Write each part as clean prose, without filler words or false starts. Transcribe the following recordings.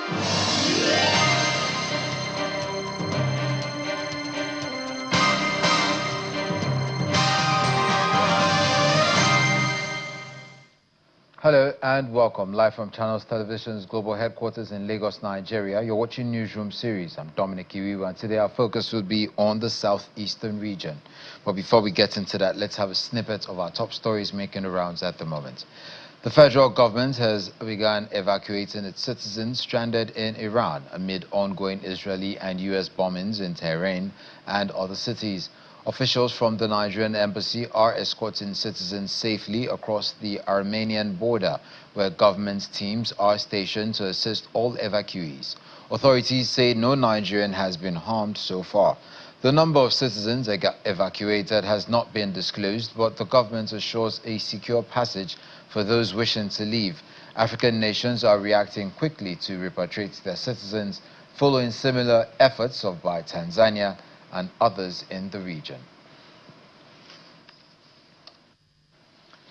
Hello and welcome. Live from Channels Television's global headquarters in Lagos, Nigeria. You're watching Newsroom series. I'm Dominic Iwiwa, and today our focus will be on the southeastern region. But before we get into that, let's have a snippet of our top stories making the rounds at the moment. The federal government has begun evacuating its citizens stranded in Iran amid ongoing Israeli and U.S. bombings in Tehran and other cities. Officials from the Nigerian embassy are escorting citizens safely across the Armenian border, where government teams are stationed to assist all evacuees. Authorities say no Nigerian has been harmed so far. The number of citizens evacuated has not been disclosed, but the government assures a secure passage for those wishing to leave. African nations are reacting quickly to repatriate their citizens, following similar efforts by Tanzania and others in the region.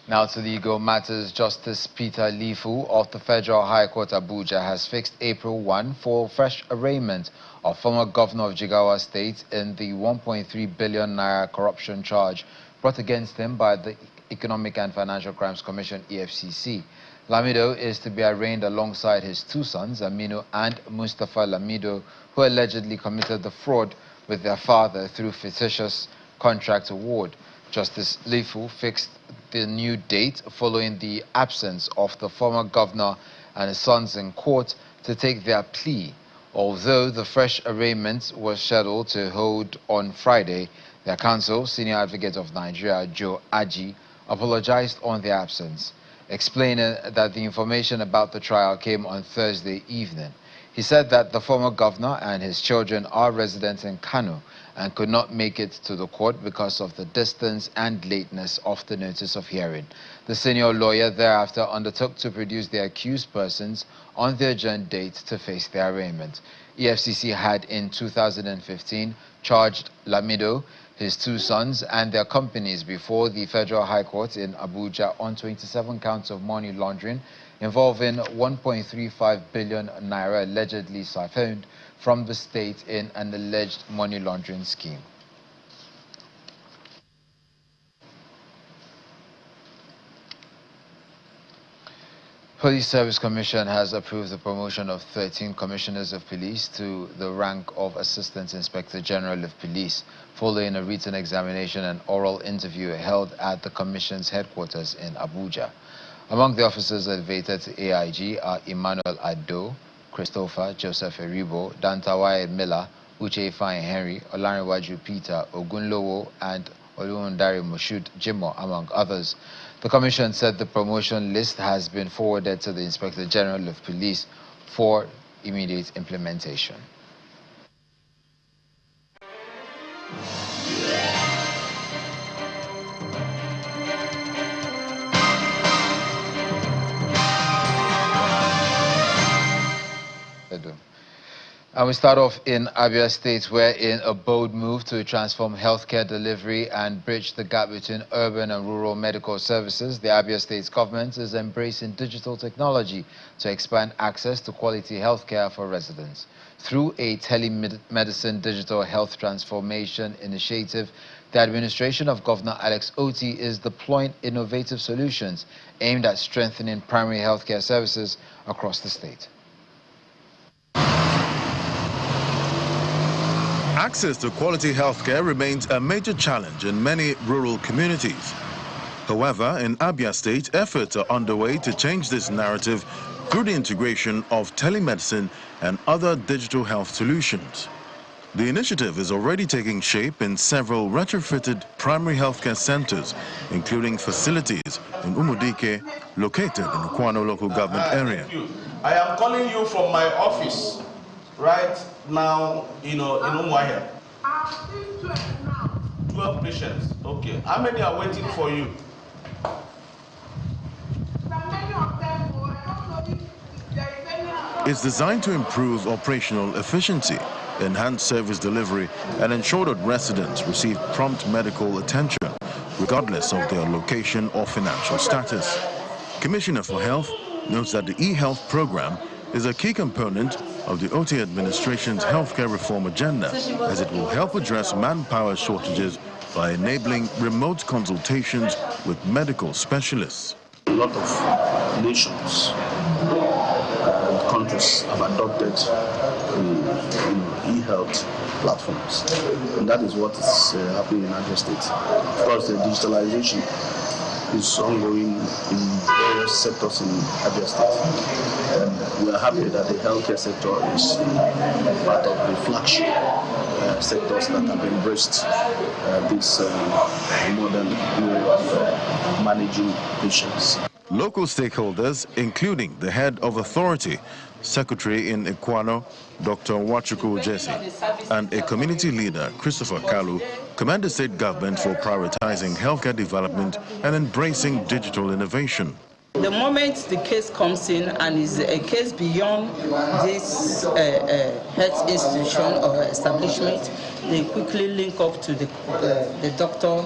Now to legal matters. Justice Peter Lifu of the Federal High Court Abuja has fixed April 1 for fresh arraignment of former governor of Jigawa State in the 1.3 billion naira corruption charge brought against him by the Economic and Financial Crimes Commission, EFCC. Lamido is to be arraigned alongside his two sons, Aminu and Mustafa Lamido, who allegedly committed the fraud with their father through fictitious contract award. Justice Lifu fixed the new date following the absence of the former governor and his sons in court to take their plea. Although the fresh arraignment was scheduled to hold on Friday, their counsel, Senior Advocate of Nigeria, Joe Aji, apologized on their absence, explaining that the information about the trial came on Thursday evening. He said that the former governor and his children are residents in Kano and could not make it to the court because of the distance and lateness of the notice of hearing. The senior lawyer thereafter undertook to produce the accused persons on the adjourned date to face their arraignment. EFCC had in 2015 charged Lamido, his two sons and their companies before the Federal High Court in Abuja on 27 counts of money laundering involving 1.35 billion naira allegedly siphoned from the state in an alleged money laundering scheme. Police Service Commission has approved the promotion of 13 commissioners of police to the rank of Assistant Inspector General of Police, following a written examination and oral interview held at the Commission's headquarters in Abuja. Among the officers elevated to AIG are Emmanuel Ado, Christopher Joseph Eribo, Dantawaye Miller, Uche Ifeanyi Henry, Olanrewaju Peter, Ogunlowo, and Oluwandare Moshood Jimo, among others. The Commission said the promotion list has been forwarded to the Inspector General of Police for immediate implementation. And we start off in Abia State, where in a bold move to transform healthcare delivery and bridge the gap between urban and rural medical services, the Abia State government is embracing digital technology to expand access to quality healthcare for residents. Through a telemedicine digital health transformation initiative, the administration of Governor Alex Oti is deploying innovative solutions aimed at strengthening primary healthcare services across the state. Access to quality healthcare remains a major challenge in many rural communities. However, in Abia State, efforts are underway to change this narrative through the integration of telemedicine and other digital health solutions. The initiative is already taking shape in several retrofitted primary healthcare centers, including facilities in Umudike, located in the Kwano local government area. I am calling you from my office right now, in Umuahia. 12 patients. Okay. How many are waiting for you? It's designed to improve operational efficiency, enhance service delivery, and ensure that residents receive prompt medical attention, regardless of their location or financial status. Commissioner for Health notes that the e-health program is a key component of the OT administration's healthcare reform agenda, as it will help address manpower shortages by enabling remote consultations with medical specialists. A lot of nations and countries have adopted e-health platforms, and that is what is happening in Abia State. Of course, the digitalization is ongoing in various sectors in Abia State. We are happy that the healthcare sector is part of the flagship sectors that have embraced this modern way of managing patients. Local stakeholders, including the head of authority, Secretary in Ekwano, Dr. Wachuku Jesse, and a community leader, Christopher Kalu, commend the state government for prioritizing healthcare development and embracing digital innovation. The moment the case comes in and is a case beyond this health institution or establishment, they quickly link up to the doctor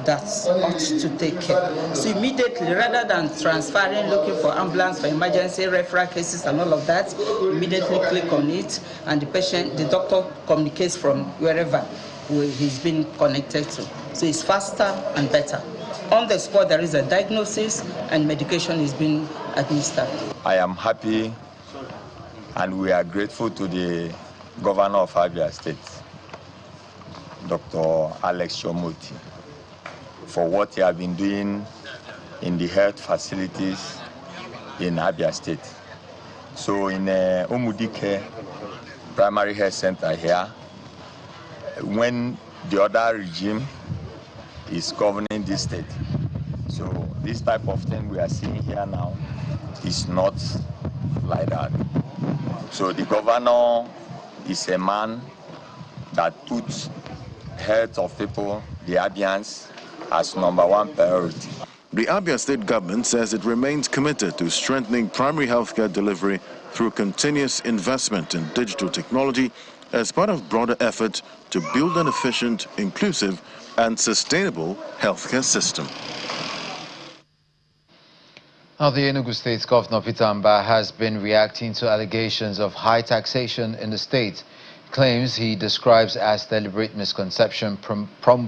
that ought to take care. So immediately, rather than transferring, looking for ambulance for emergency referral cases and all of that, immediately click on it, and the doctor communicates from wherever he's been connected to. So it's faster and better. On the spot, there is a diagnosis and medication is being administered. I am happy and we are grateful to the governor of Abia State, Dr. Alex Chomoti, for what he has been doing in the health facilities in Abia State. So in Omudike Primary Health Center here, when the other regime is governing this state, so this type of thing we are seeing here now is not like that. So the governor is a man that puts health of people, the Abians, as #1 priority. The Abia State government says it remains committed to strengthening primary healthcare delivery through continuous investment in digital technology as part of broader efforts to build an efficient, inclusive, and sustainable healthcare system. Now, the Enugu State Governor Peter Mbah has been reacting to allegations of high taxation in the state. Claims he describes as deliberate misconception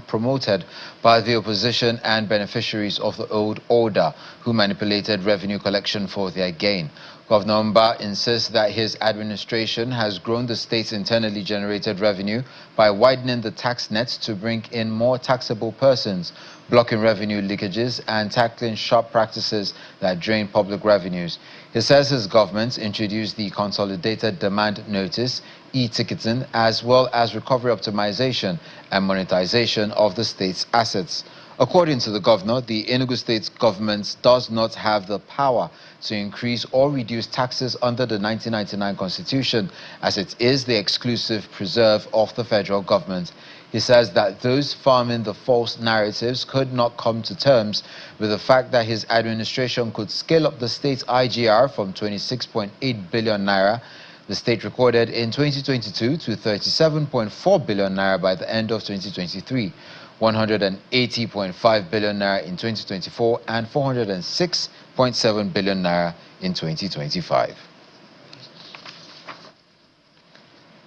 promoted by the opposition and beneficiaries of the old order who manipulated revenue collection for their gain. Governor Mbah insists that his administration has grown the state's internally generated revenue by widening the tax net to bring in more taxable persons, blocking revenue leakages and tackling sharp practices that drain public revenues. He says his government introduced the Consolidated Demand Notice, e-ticketing, as well as recovery optimization and monetization of the state's assets. According to the governor, the Enugu State government does not have the power to increase or reduce taxes under the 1999 Constitution, as it is the exclusive preserve of the federal government. He says that those farming the false narratives could not come to terms with the fact that his administration could scale up the state's IGR from 26.8 billion naira the state recorded in 2022 to 37.4 billion naira by the end of 2023, 180.5 billion naira in 2024, and 406.7 billion naira in 2025.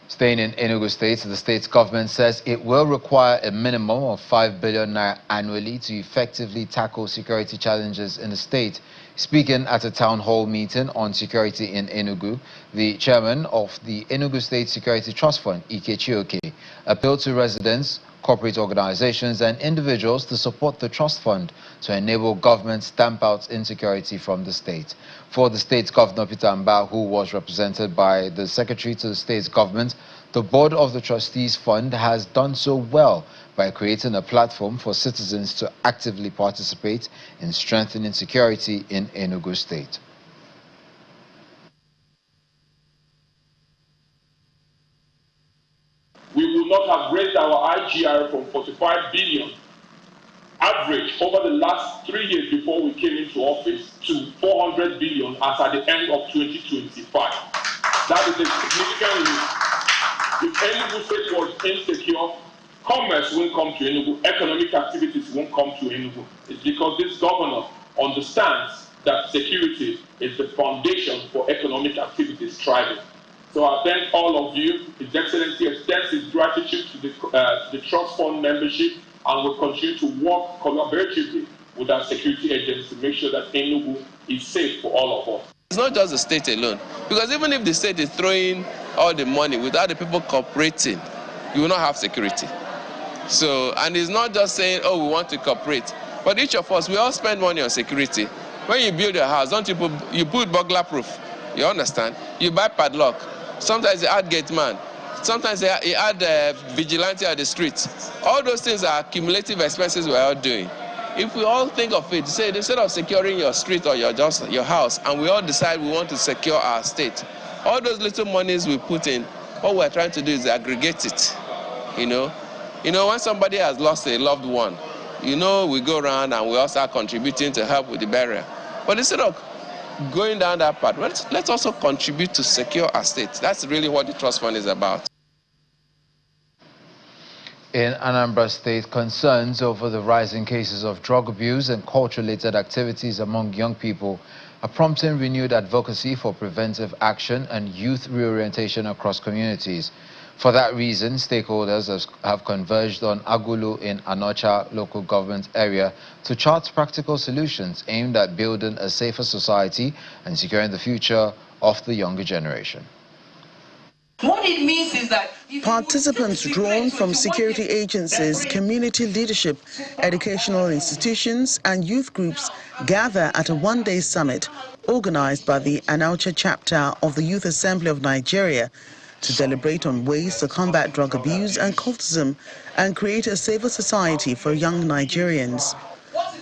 Staying in Enugu State, the state's government says it will require a minimum of 5 billion naira annually to effectively tackle security challenges in the state. Speaking at a town hall meeting on security in Enugu, the chairman of the Enugu State Security Trust Fund, Ike Chioke, appealed to residents, corporate organizations and individuals to support the trust fund to enable government stamp out insecurity from the state. For the state's governor, Peter Mbah, who was represented by the secretary to the state's government, the board of the trustees fund has done so well by creating a platform for citizens to actively participate in strengthening security in Enugu State. We will not have raised our IGR from 45 billion average over the last 3 years before we came into office to 400 billion as at the end of 2025. That is a significant leap. If Enugu State was insecure, commerce won't come to Enugu, economic activities won't come to Enugu. It's because this governor understands that that security is the foundation for economic activities thriving. So I thank all of you. His Excellency extends his gratitude to the Trust Fund membership and will continue to work collaboratively with our security agents to make sure that Enugu is safe for all of us. It's not just the state alone, because even if the state is throwing all the money without the people cooperating, you will not have security. So, and it's not just saying, oh, we want to cooperate, but each of us, we all spend money on security. When you build a house, don't you put burglar proof, you understand? You buy padlock. Sometimes you add gate man. Sometimes you add vigilante at the streets. All those things are cumulative expenses we're all doing. If we all think of it, say instead of securing your street or your house, and we all decide we want to secure our state, all those little monies we put in, what we're trying to do is aggregate it. You know, when somebody has lost a loved one, we go around and we all start contributing to help with the burial. But instead of going down that path, let's also contribute to secure our state. That's really what the Trust Fund is about. In Anambra State, concerns over the rising cases of drug abuse and cult-related activities among young people are prompting renewed advocacy for preventive action and youth reorientation across communities. For that reason, stakeholders have converged on Agulu in Anocha local government area to chart practical solutions aimed at building a safer society and securing the future of the younger generation. What it means is that participants drawn from security agencies, community leadership, educational institutions and youth groups gather at a one-day summit organized by the Anocha chapter of the Youth Assembly of Nigeria to deliberate on ways to combat drug abuse and cultism and create a safer society for young Nigerians.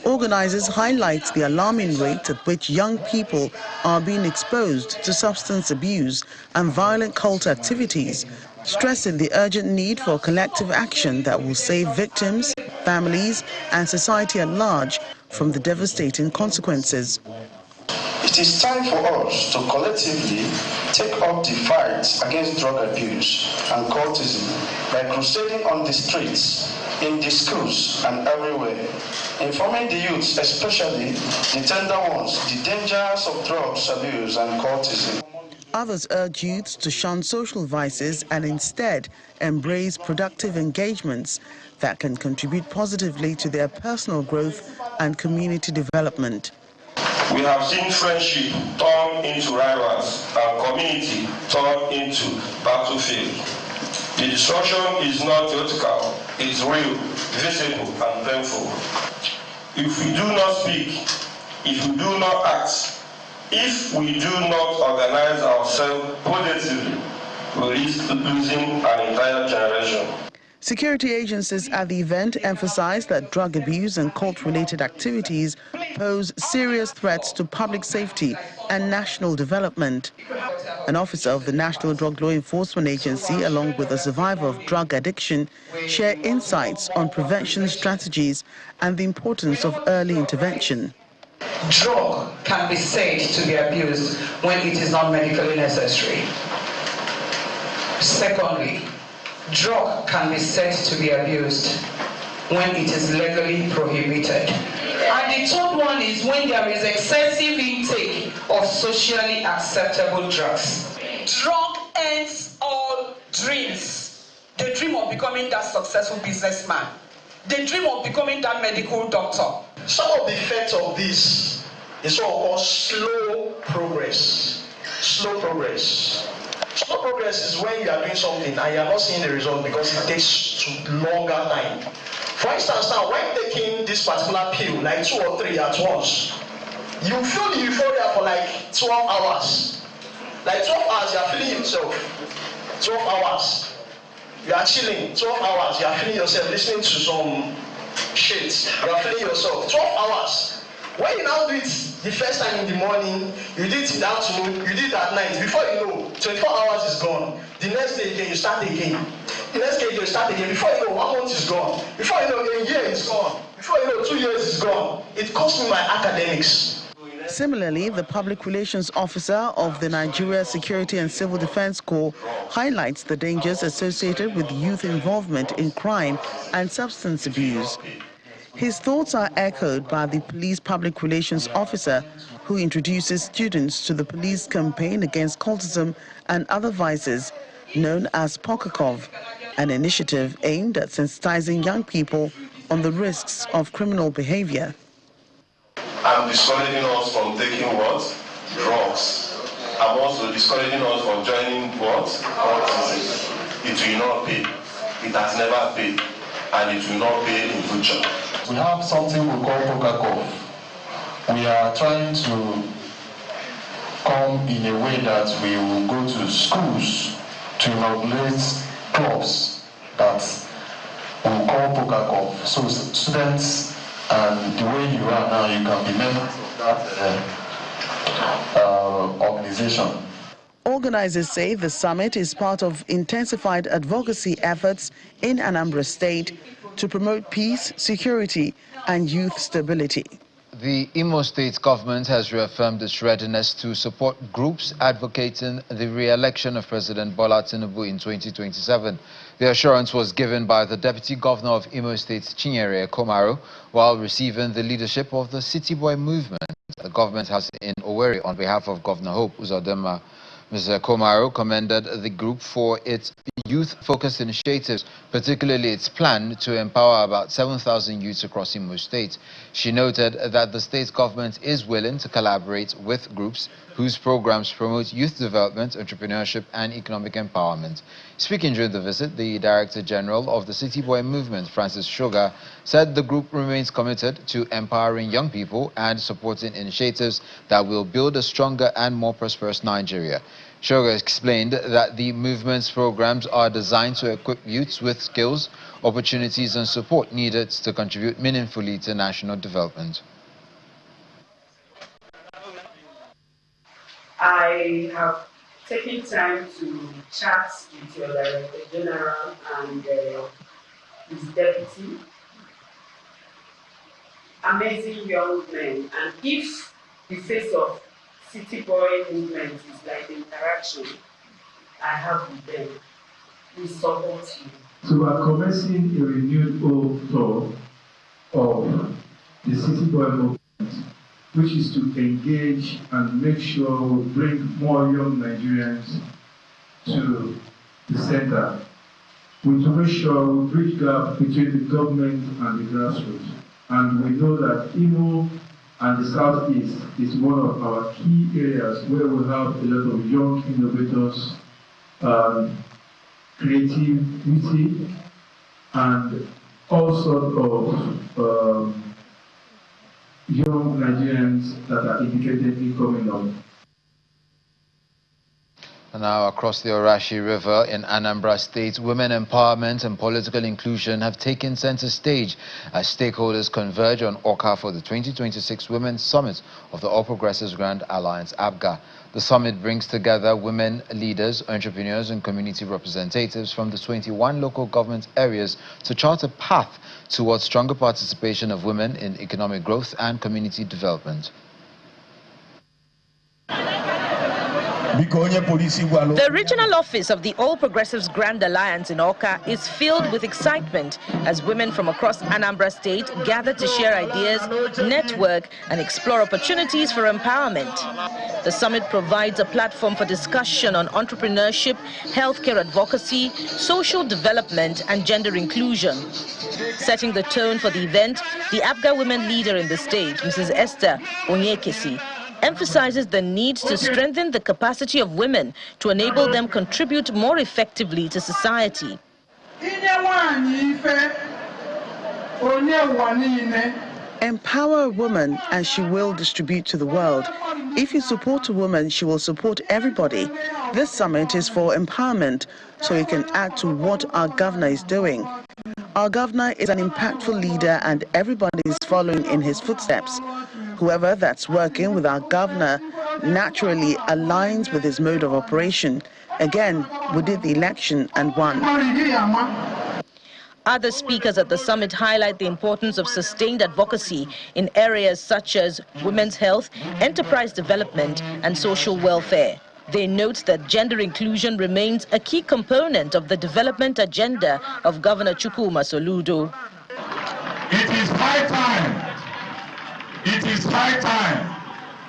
Organizers highlight the alarming rate at which young people are being exposed to substance abuse and violent cult activities, stressing the urgent need for collective action that will save victims, families, and society at large from the devastating consequences. It is time for us to collectively take up the fight against drug abuse and cultism by crusading on the streets, in the schools and everywhere, informing the youth, especially the tender ones, the dangers of drugs abuse and cultism. Others urge youths to shun social vices and instead embrace productive engagements that can contribute positively to their personal growth and community development. We have seen friendship turn into rivals and community turn into battlefield. The destruction is not theoretical, it's real, visible, and painful. If we do not speak, if we do not act, if we do not organize ourselves positively, we risk losing an entire generation. Security agencies at the event emphasized that drug abuse and cult-related activities pose serious threats to public safety and national development. An officer of the National Drug Law Enforcement Agency, along with a survivor of drug addiction, shared insights on prevention strategies and the importance of early intervention. Drug can be said to be abused when it is not medically necessary. Secondly, drug can be said to be abused when it is legally prohibited. And the third one is when there is excessive intake of socially acceptable drugs. Drug ends all dreams. The dream of becoming that successful businessman. The dream of becoming that medical doctor. Some of the effects of this is what we call slow progress. Slow progress. Slow progress is when you are doing something and you are not seeing the result because it takes longer time. For instance, now when taking this particular pill, like 2 or 3 at once, you feel the euphoria for like 12 hours. Like 12 hours, you are feeling yourself. 12 hours, you are chilling. 12 hours, you are feeling yourself, listening to some shit. You are feeling yourself. 12 hours. When you now do it the first time in the morning, you did it in the afternoon, you did it at night. Before you know, 24 hours is gone. The next day again, you start again. The next day you start again. Before you know, 1 month is gone. Before you know, a year is gone. Before you know, 2 years is gone. It cost me my academics. Similarly, the Public Relations Officer of the Nigeria Security and Civil Defense Corps highlights the dangers associated with youth involvement in crime and substance abuse. His thoughts are echoed by the police public relations officer who introduces students to the police campaign against cultism and other vices known as Pokakov, an initiative aimed at sensitizing young people on the risks of criminal behavior. I'm discouraging us from taking what? Drugs. I'm also discouraging us from joining what? Cultism. It will not pay. It has never paid. And it will not pay in future. We have something we call Pokakov. We are trying to come in a way that we will go to schools to inaugurate clubs that we will call Pokakov. So students, and the way you are now, you can be members of that organization. Organizers say the summit is part of intensified advocacy efforts in Anambra State to promote peace, security, and youth stability. The Imo State government has reaffirmed its readiness to support groups advocating the re-election of President Bola Tinubu in 2027. The assurance was given by the Deputy Governor of Imo State, Chinyere Komaro, while receiving the leadership of the City Boy movement. The government has in Owerri on behalf of Governor Hope Uzodinma. Mr. Komaro commended the group for its youth-focused initiatives, particularly its plan to empower about 7,000 youths across Imo State. She noted that the state government is willing to collaborate with groups whose programs promote youth development, entrepreneurship, and economic empowerment. Speaking during the visit, the Director General of the City Boy Movement, Francis Sugar, said the group remains committed to empowering young people and supporting initiatives that will build a stronger and more prosperous Nigeria. Sugar explained that the movement's programs are designed to equip youths with skills, opportunities, and support needed to contribute meaningfully to national development. I have taken time to chat with your Director General and his deputy. Amazing young men, and if the face of City Boy movement is like the interaction I have with them, we support you. So we are commencing a renewed tour of the City Boy movement, which is to engage and make sure we bring more young Nigerians to the center. We to make sure we bridge gap between the government and the grassroots. And we know that Imo and the Southeast is one of our key areas where we have a lot of young innovators, creativity, and all sorts of young Nigerians that are indicated in coming up. Now, across the Orashi River in Anambra State, women empowerment and political inclusion have taken center stage as stakeholders converge on Oka for the 2026 Women's Summit of the All Progressives Grand Alliance, APGA. The summit brings together women leaders, entrepreneurs, and community representatives from the 21 local government areas to chart a path towards stronger participation of women in economic growth and community development. The regional office of the All Progressives Grand Alliance in Oka is filled with excitement as women from across Anambra State gather to share ideas, network, and explore opportunities for empowerment. The summit provides a platform for discussion on entrepreneurship, healthcare advocacy, social development, and gender inclusion. Setting the tone for the event, the APGA women leader in the state, Mrs. Esther Onyekesi, emphasizes the need to strengthen the capacity of women to enable them contribute more effectively to society. Empower a woman and she will distribute to the world. If you support a woman, she will support everybody. This summit is for empowerment, so it can add to what our governor is doing. Our governor is an impactful leader and everybody is following in his footsteps. Whoever that's working with our governor naturally aligns with his mode of operation. Again, we did the election and won. Other speakers at the summit highlight the importance of sustained advocacy in areas such as women's health, enterprise development, and social welfare. They note that gender inclusion remains a key component of the development agenda of Governor Chukwuma Soludo. It is high time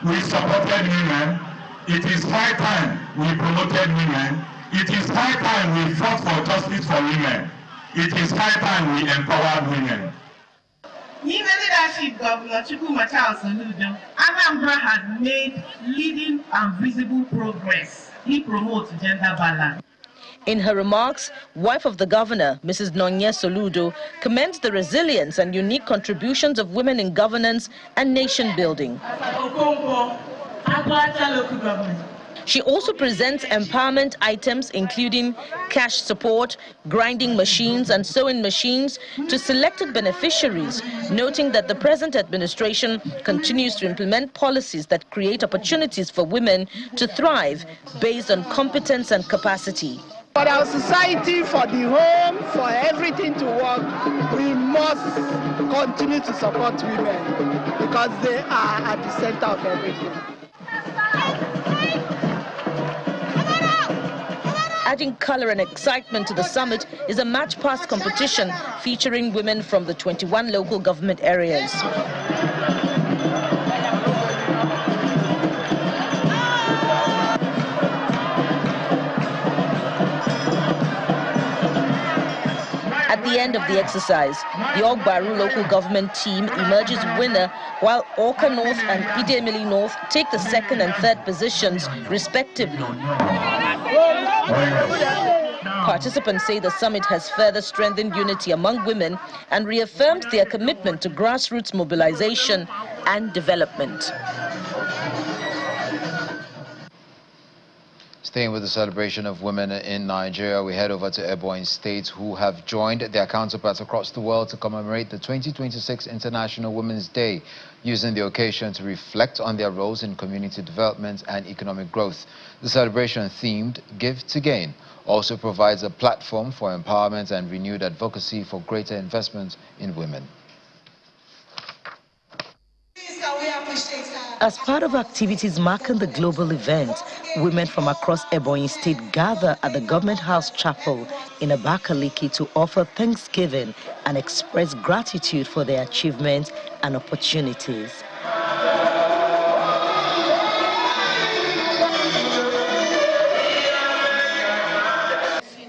we supported women. It is high time we promoted women. It is high time we fought for justice for women. It is high time we empowered women. In the leadership of Governor Charles Soludo, Anambra has made leading and visible progress. He promotes gender balance. In her remarks, wife of the governor, Mrs. Nonye Soludo, commends the resilience and unique contributions of women in governance and nation building. She also presents empowerment items including cash support, grinding machines and sewing machines to selected beneficiaries, noting that the present administration continues to implement policies that create opportunities for women to thrive based on competence and capacity. For our society, for the home, for everything to work, we must continue to support women because they are at the center of everything. Adding color and excitement to the summit is a match-pass competition featuring women from the 21 local government areas. At the end of the exercise, the Ogbaru local government team emerges winner, while Awka North and Idemili North take the second and third positions, respectively. Participants say the summit has further strengthened unity among women and reaffirmed their commitment to grassroots mobilization and development. Staying with the celebration of women in Nigeria, we head over to Ebonyi State, who have joined their counterparts across the world to commemorate the 2026 International Women's Day, using the occasion to reflect on their roles in community development and economic growth. The celebration, themed Give to Gain, also provides a platform for empowerment and renewed advocacy for greater investment in women. As part of activities marking the global event, women from across Ebonyi State gather at the Government House Chapel in Abakaliki to offer thanksgiving and express gratitude for their achievements and opportunities.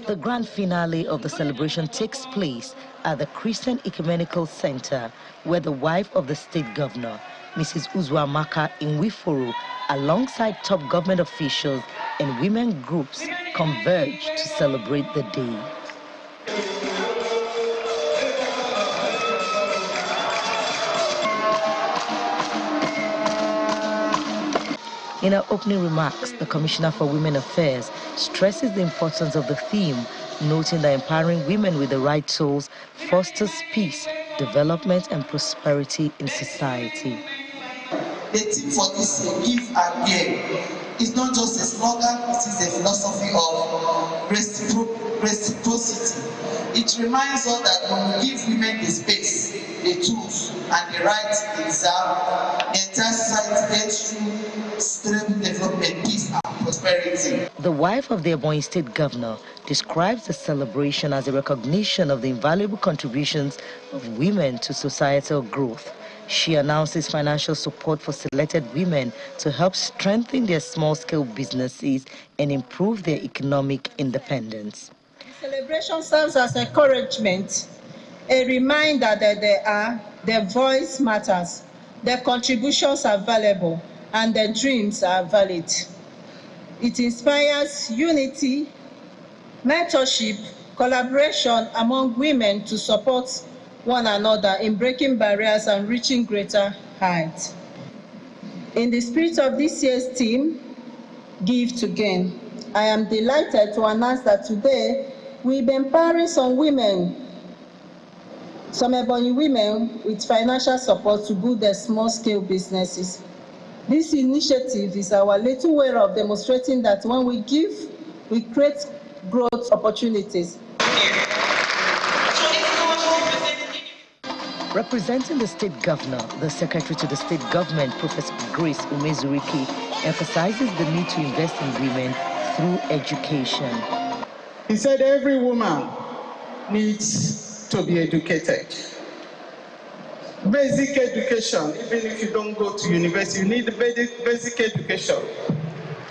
The grand finale of the celebration takes place at the Christian Ecumenical Center, where the wife of the state governor, Mrs. Uzuamaka Inwifuru, alongside top government officials and women groups, converge to celebrate the day. In her opening remarks, the Commissioner for Women Affairs stresses the importance of the theme, noting that empowering women with the right tools fosters peace, development and prosperity in society. The theme for this year, Give and Gain, is not just a slogan, it is a philosophy of reciprocity. It reminds us that when we give women the space, the tools, and the rights they deserve, the entire society gets through stable development, peace, and prosperity. The wife of the Ebonyi State Governor describes the celebration as a recognition of the invaluable contributions of women to societal growth. She announces financial support for selected women to help strengthen their small-scale businesses and improve their economic independence. The celebration serves as encouragement, a reminder that their voice matters, their contributions are valuable, and their dreams are valid. It inspires unity, mentorship, collaboration among women to support one another in breaking barriers and reaching greater heights. In the spirit of this year's theme, Give to Gain, I am delighted to announce that today we'll be empowering some women, some Ebonyi women, with financial support to build their small-scale businesses. This initiative is our little way of demonstrating that when we give, we create growth opportunities. Representing the state governor, the secretary to the state government, Professor Grace Umezuriki, emphasizes the need to invest in women through education. He said every woman needs to be educated. basic education. Even if you don't go to university, you need basic education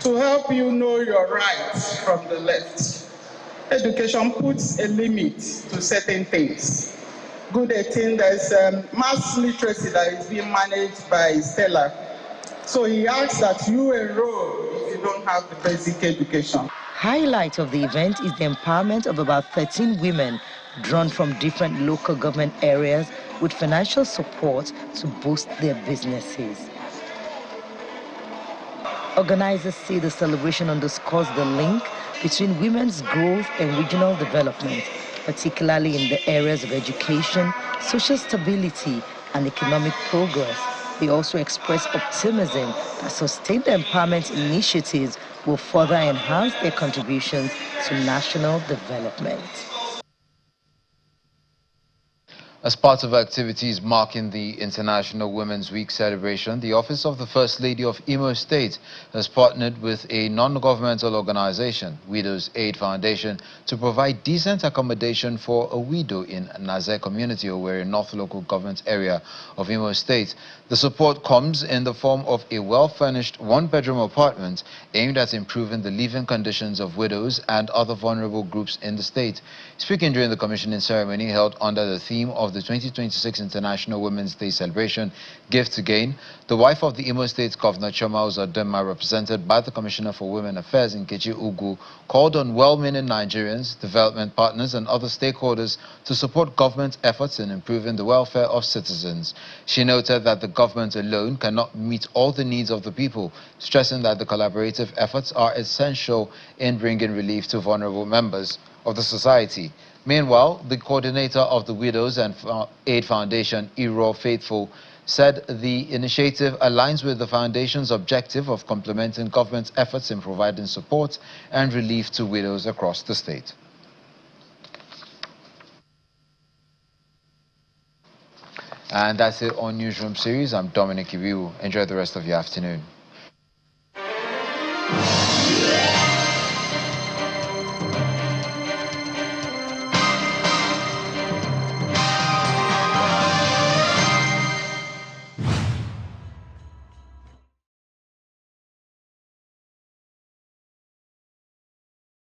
to help you know your rights from the left. Education puts a limit to certain things. Good 18, there's mass literacy that is being managed by Stella. So he asks that you enroll if you don't have the basic education. Highlight of the event is the empowerment of about 13 women drawn from different local government areas with financial support to boost their businesses. Organizers say the celebration underscores the link between women's growth and regional development, particularly in the areas of education, social stability, and economic progress. They also express optimism that sustained empowerment initiatives will further enhance their contributions to national development. As part of activities marking the International Women's Week celebration, the Office of the First Lady of Imo State has partnered with a non-governmental organization, Widows Aid Foundation, to provide decent accommodation for a widow in Naze community, Owerri North local government area of Imo State. The support comes in the form of a well-furnished one-bedroom apartment aimed at improving the living conditions of widows and other vulnerable groups in the state. Speaking during the commissioning ceremony held under the theme of the 2026 International Women's Day celebration, Give to Gain, the wife of the Imo State Governor Choma Uzodinma, represented by the Commissioner for Women Affairs Nkechi Ugu, called on well-meaning Nigerians, development partners and other stakeholders to support government efforts in improving the welfare of citizens. She noted that the government alone cannot meet all the needs of the people, stressing that the collaborative efforts are essential in bringing relief to vulnerable members of the society. Meanwhile, the coordinator of the Widows and Aid Foundation, Iro Faithful, said the initiative aligns with the foundation's objective of complementing government's efforts in providing support and relief to widows across the state. And that's it on Newsroom Series. I'm Dominic Ibiu. Enjoy the rest of your afternoon.